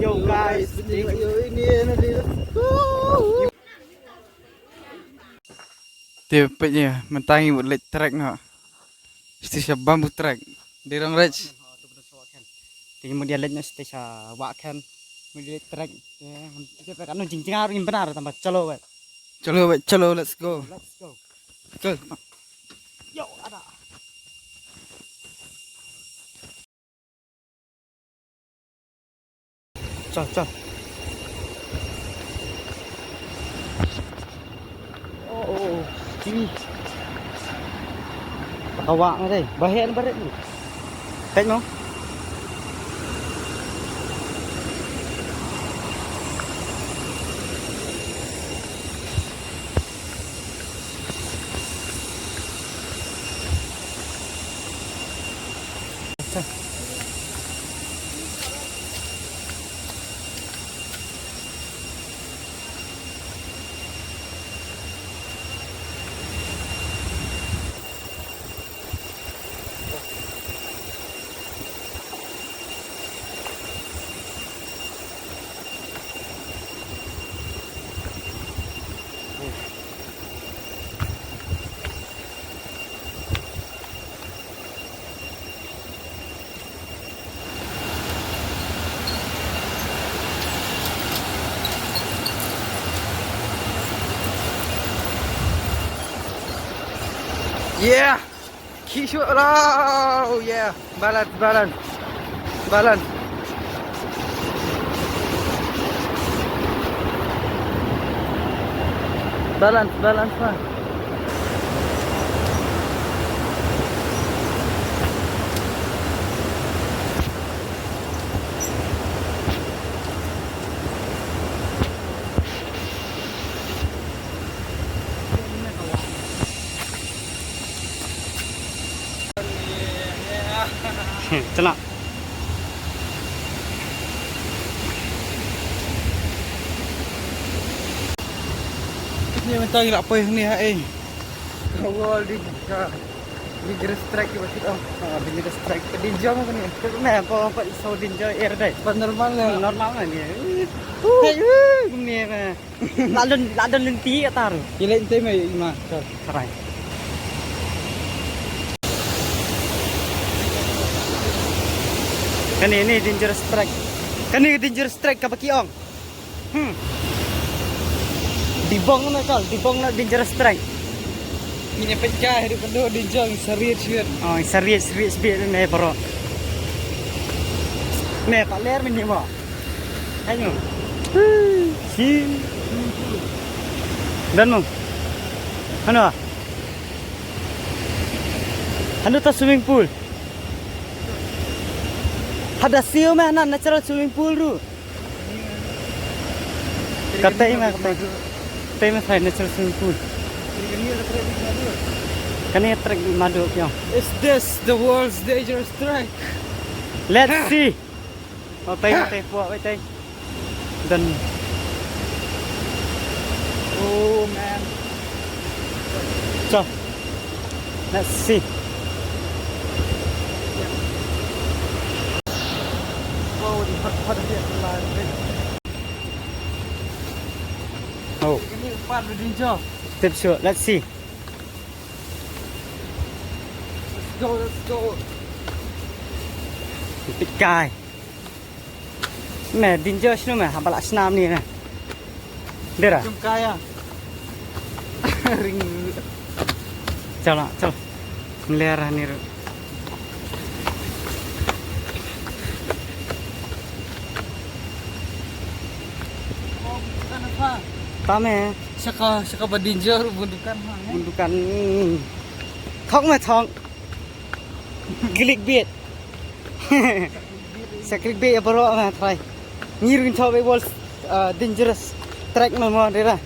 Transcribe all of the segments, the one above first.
Yo guys, ini Tepatnya mentangi buat light track nak. Stisha bambu track. Dirang rich. Tinggi dia lihatnya stisha wakan, dia track. Kita pakai anu cincin harus yang benar tambah calo. Chalo, let's go. Let's go. Go. Yo ada. Col. Oh, ini. Awak ni, bahan barat ni. Tengok no. Yeah. Kishu lah. Oh yeah. Balance. Balance. Balance lah. Celak. Ni mentangi nak apa ni hai. Kawal di Dangerous track macam tu. Dangerous track. Dinjo apa ni? Apa so dinjo air dai. Normal lah. Normal lah ni. Ni mah. Ladan lenti atar. Ile ente mai ima. Karai. Kan ini dangerous track. Kan ini dangerous track apa kiong? Dibong na dangerous track. Ini pecah di penuh di jong serius. Oh, serius biar ni bro. Ni pak ler ni mo. Ayo. Si. Dan mo. Ano? Ano ta swimming pool? Ada siu mana natural swimming pool ru. Kata ima. Famous natural swimming pool. Kan ini track madu kyo. Is this the world's dangerous track? Let's see. Oh, tayo po, wait. Dan. Oh man. So. Let's see. Wow, di pada dia lain. Oh. Ini part dinjo. Step shot. Let's see. Let's go. Big guy. Mẹ dinjo sino mẹ habal asnam ni na. Dera. Jom kaya. Ring. Chala. Melera ni. Kenapa? Tame. Saka badinjo bundukan ha. Bundukan. Thong ma thong. Clickbait. Sa clickbait ya bro ma try. Ngirin chobe wall dangerous track ma mo dera.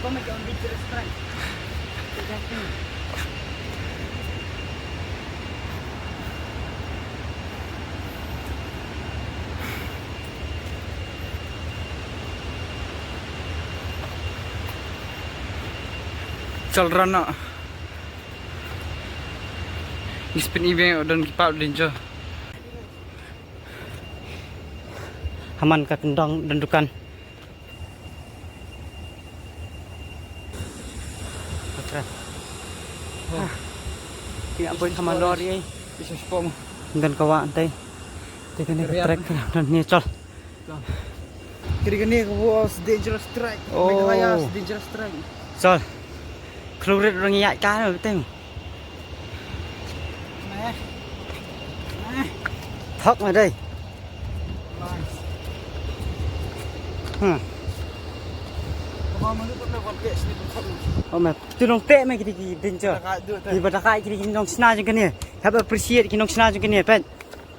Kau make on vigorous strike. Exactly. चल रहा ना spin event dan kipap danger. Haman ka kendang dendukan. Oke. Tidak boleh haman lori. Bisa spot mo. Dan kawa antay. Teka ni track dan ni chol. Kiri ni was dangerous strike. Meghalaya dangerous strike. Chol. Klurit orang yak ka no betul. Thóc ở đây. Oh mà tôi nông tệ mấy cái gì tin chưa? Thì bật cái gì nông sna cho cái này. Have appreciate cái nông sna cho cái này pen.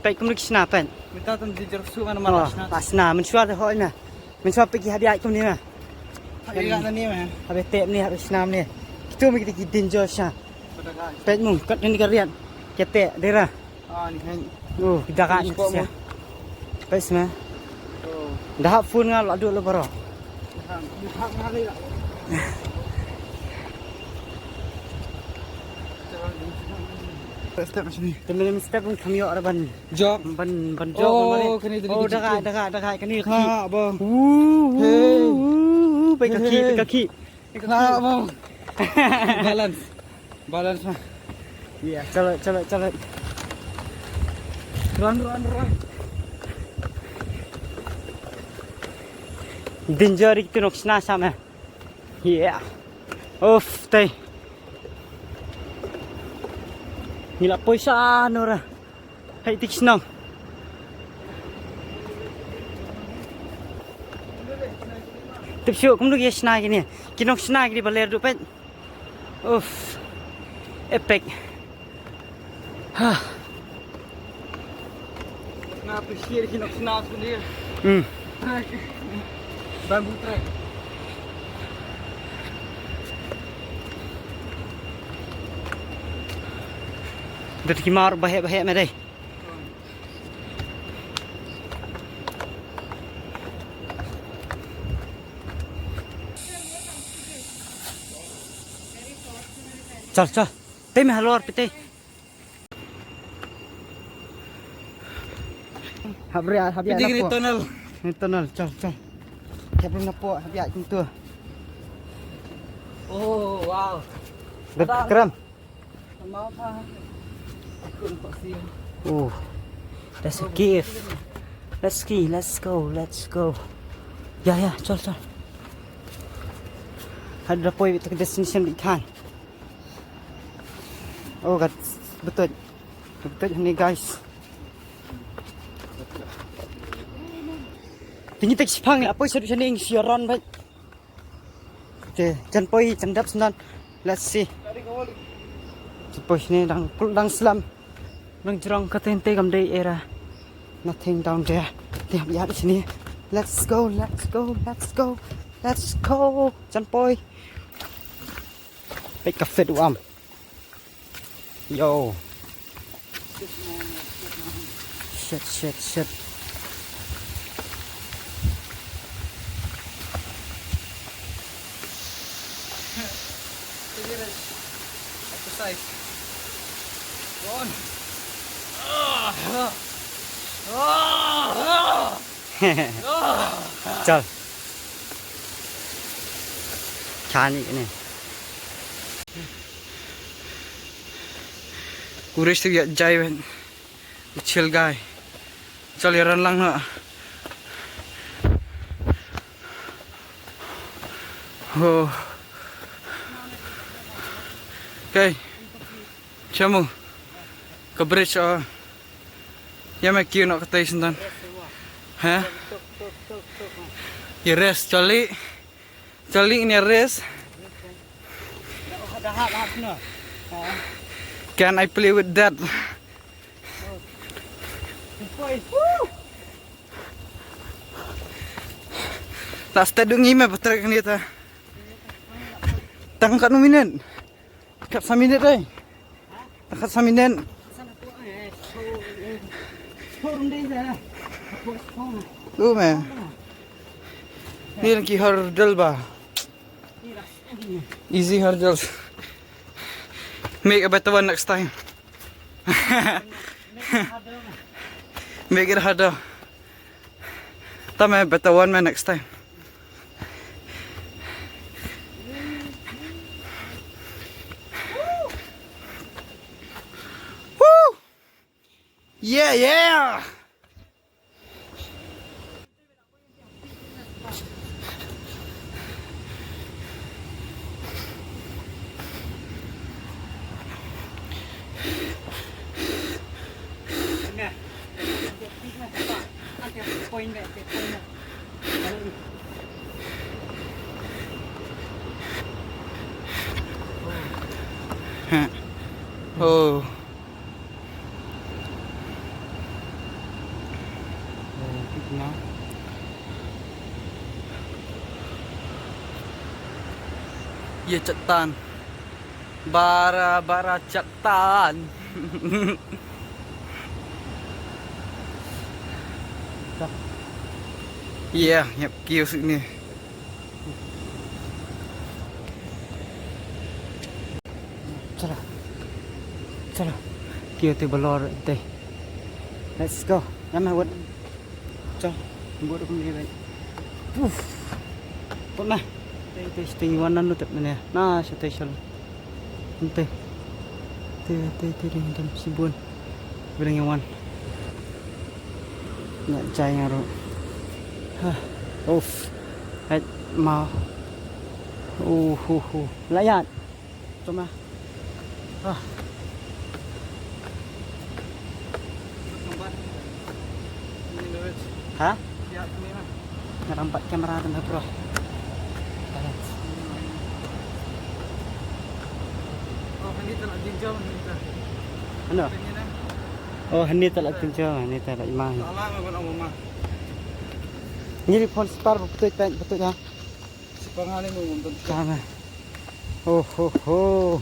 Pen cũng được sna pen. Minta tam dangerous su mana mana sna. Pas sna mình xóa thôi nè. Mình xóa cái hab cái này nè. Hari kan ni man. Hab tệ này hab sna này. Itu mấy cái gì tin chưa sa. Pen mung kat ni karian. Cái tệ đây ra. Ah ni kan. Dagat ni sia. Pas mah. Dah full ngal adu lo baro. Hak ngali lah. Step macam ni. Temen step pun kami orang ban Jog. ban jog Oh, kini tadi. Oh, dekat kini kaki. Ha, bang. Pergi kaki. Ha, bang. Balance. Balance mah. Ya, colo. Run. Danger itu nak sena sama. Yeah. Off tay. Nila poisa nora. Hai tik senang. Tipsyo kum lu yes na gini. Kinok sena gini baler du pet. Uff. Epic. Ha. Na appreciate kinok sna sebenarnya. Bamboo track. Dari kimar bahaya me đây. Chal. Tei me halor pite. Habria. Di tunnel. Ni tunnel, chal. Saya belum nampak habis macam tu. Oh, wow. Keram. Mau apa? Aku nampak siang. Oh. That's a gift. Let's ski. Let's go. Ya, chal. Ada poi ke destination ikan. Oh, betul ni guys. Tinggi tak sipang apa sedu sini siaran baik. Okay, jangan poi cendap senan. Let's see. Poi ni dang selam. Dang jerang kata ente kam day era. Nothing down there. Tiap ya di sini. Let's go. Jangan poi. Baik kafe duam. Yo. Shit. Exercise. Go on. Chal. Chani ini. Kurish tu jai man. Chill guy. Chal yaran lang na. Oh. Okay. Chamu. Ke bridge ya mek kyu nak katai sentan. Ha? Ya rest Charlie ini rest. Ada hak semua. Can I play with that? Tak stadung ni meh patrak ni ta. Tangkat no minit. Kat sa minit eh. Tangkat sa minit. Sana po showroom din sana. Ako phone. Lu me. Ni lagi hurdle ba? Easy hurdles. Make a better one next time. Make it harder. Tama better one man next time. Woo! Yeah, yeah. Point back. Oh. Ya cetan. Bara cetan. Iya, nhập kios ini. Chalo. Kêu từ balo rồi tê. Let's go. Nhắm hai quất. Cho. Buat aku ni baik. Tốt này. Tê sting one nanu tep nè. Na sa tê chalo. Tê. Tê dam sibun. Bilang yang one. Nak cai ngaru. Uff. Hết mau. Layan. Cuma. Hah? Nampak kamera dan bro. Oh, ini tak nak jinjau ni tak. Ano? Oh, ini tak nak tinjau, ini tak nak imah. Salah memang nak mama. Ini phone star betul ya. Si pangalan mo munton. Sama. Oh.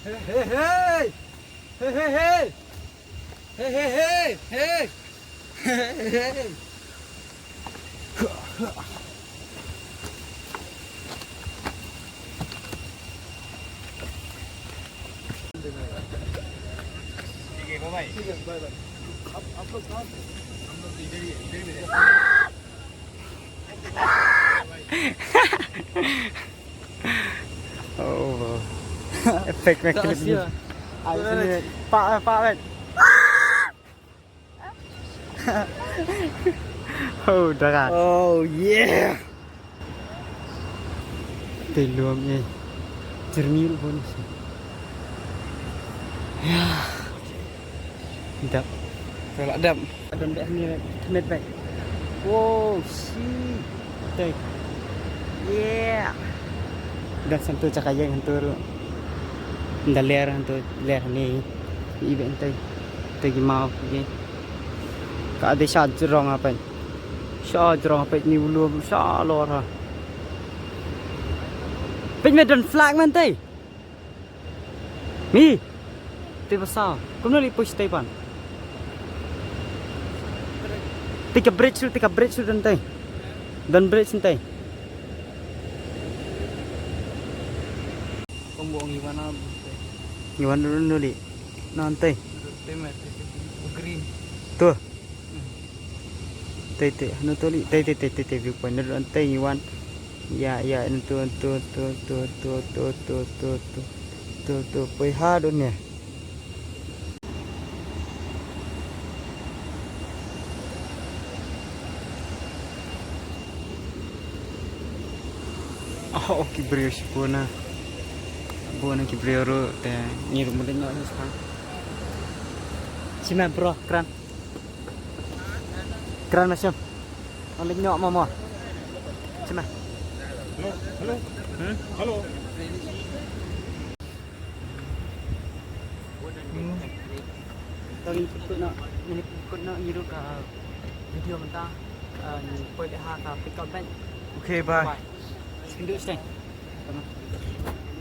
Hey. Oh. Efek mekanik. Pak wait. Oh, darat. Oh yeah. Telum ni. Jernih pun. Ya. Sedap. Kalau adam. Adam dah ni temet baik. Wow, shit. Tek. Yeah. Dan sentuh cakaya hantur. Dah ler hantur ler ni. Event tu. Tegi mau pergi. Kak ada syajrong apa? Syajrong apa ni belum syalor ha. Pin medan flag man teh. Mi. Teh pasal. Kau nak push teh pan. Tika bridge tu dan teh. Dan bridge teh. Kau buang gimana? Gimana dulu ni? Nanti. Temet. Green. Tu. Teh anu tu li. Teh viewpoint dulu nanti Iwan. Ya itu tu pergi hard ni. Oh, kibriyo si Puna. Puna kibriyo ro. Ni rumah dia ni sekarang. Cima bro, kran. Kran macam. Oleh nyok mama. Cima. Hello. Hello. Tadi ikut nak hidup ke video mentah. Ni pergi hak pick up band. Okay, bye. Sendiri stay. Ano?